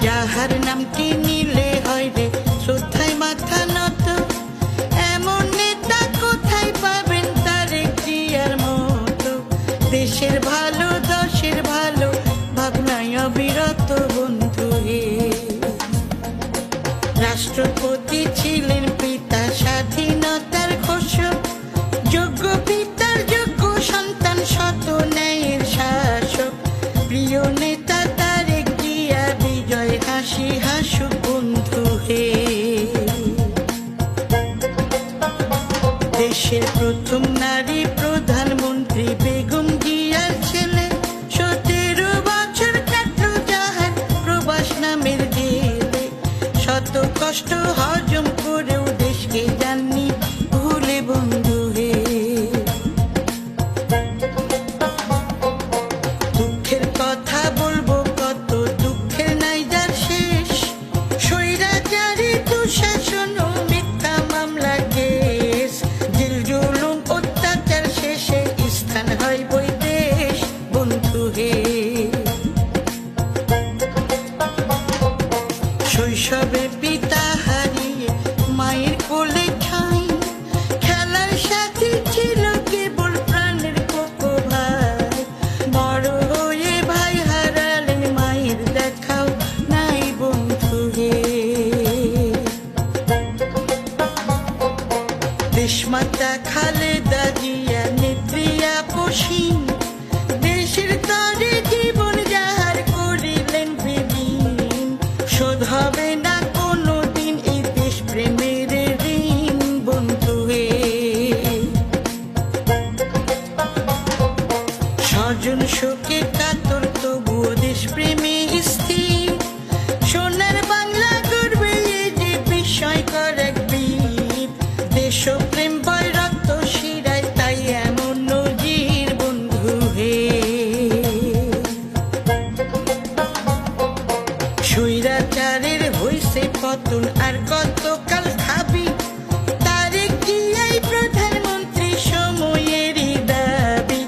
যাহার নামটি নিলে হয় রে শ্রদ্ধায় মাথা নত, এমন নেতা কোথায় পাবেন তারেক জিয়ার মতো। দেশের ভালো দশের ভালো ভাবনায় অবিরত বন্ধু হে। রাষ্ট্রপতি ছিলেন পিতা স্বাধীনতার ঘোষক, যোগ্য পিতার যোগ্য সন্তান শত ন্যায়ের শাসক। প্রিয় নেতা তারেক জিয়া বিজয় হাসি হাসুক বন্ধু হে। দেশের প্রথম নারী প্রধানমন্ত্রী বেগম জিয়ার ছেলে, 17 বছর কাটলো যাহার প্রবাস নামের জেলে। শত কষ্ট হজম করেও দেশকে জাননি ভুলে বন্ধু হে। দুঃখের কথা বলবো কত, দুঃখের নাই যার শেষ। স্বৈরাচারী দুঃশাসন ও মিথ্যা মামলা কেস, জেল জুলুম অত্যাচার শেষে স্থান হয় বৈদেশ বন্ধু হে। শৈশবে পিতা হারিয়ে মায়ের কোলে ঠাঁই, খেলার সাথী ছিল কেবল প্রাণের কোকো ভাই। বড় হয়ে ভাই হারালেন মায়ের দেখাও নাই বন্ধু হে। দেশমাতা খালেদা জিয়া নেত্রী আপসীন, দেশের তরে জীবন যাহার করিলেন বিলীন। শোধ হবে না কোনো দিন এই দেশ প্রেমের ঋণ বন্ধু হে। স্বজন শোকে কাতর তবুও দেশ প্রেমে স্থির, সোনার বাংলা গড়বে এই যে বিস্ময়কর এক বীর। দেশপ্রেম বয় রক্ত শিরায় তাই এমন নজির বন্ধু হে। স্বৈরাচারের হইছে পতন আর কতকাল খাবি, তারেক জিয়াই প্রধানমন্ত্রী সময়েরই দাবি।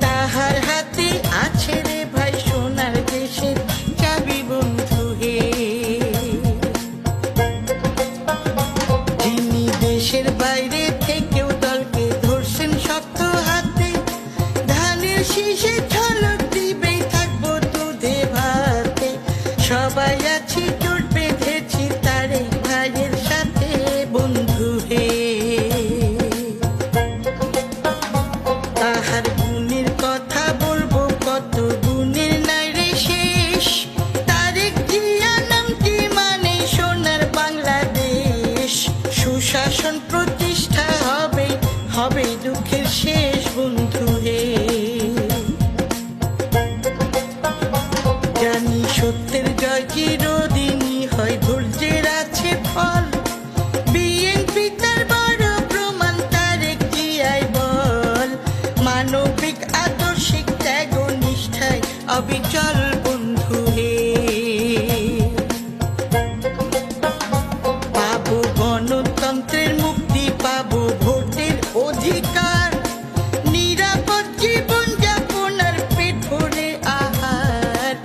তাহার হাতে আছে রে ভাই সোনার দেশের চাবি বন্ধু হে। যিনি দেশের বাইরে থেকেও দলকে ধরছেন শক্ত হাতে, ধানের শীষে ঝলক দিবেই থাকবো দুধে ভাতে। সবাই আছি জোট বেঁধেছি তারেক ভাইয়ের সাথে বন্ধু হে। তাহার গুণের কথা বলবো কত, গুণের নাই রে শেষ। তারেক জিয়া নামটি মানে সোনার বাংলাদেশ। সুশাসন প্রতিষ্ঠা হবে হবে দুঃখের শেষ বন্ধু হে। জানি সত্যের জয় চিরদিনই হয়, ধৈর্যের আছে ফল। বিএনপি তার বড় প্রমাণ তারেক জিয়াই বল। মানবিক আদর্শিক ত্যাগ ও নিষ্ঠায় অবিচল বন্ধু হে। পাবো গণতন্ত্রের মুক্তি, পাবো ভোটের অধিকার, নিরাপদ জীবন যাপন আর পেট ভরে আহার।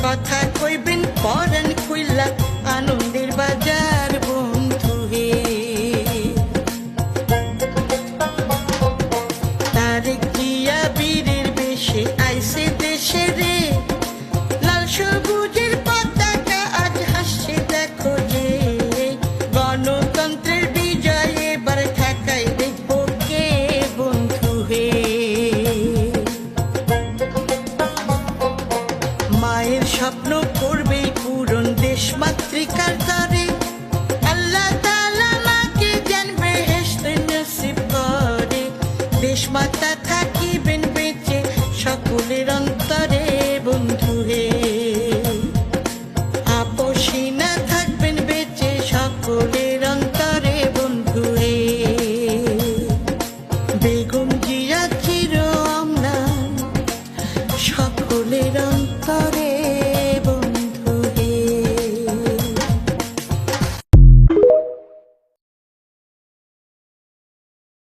কথা কইবেন পরাণ খুইলা আনন্দের বাজার বন্ধু হে। তারেক জিয়া বীরের বেশে আইছে দেশে রে, লাল সবুজের পতাকা আজ হাসছে দেখো যে। গণতন্ত্রের বিজয় এবার ঢাকায় দেখবো কে বন্ধু হে। মায়ের স্বপ্ন করবেই পূরণ দেশ মাতৃকার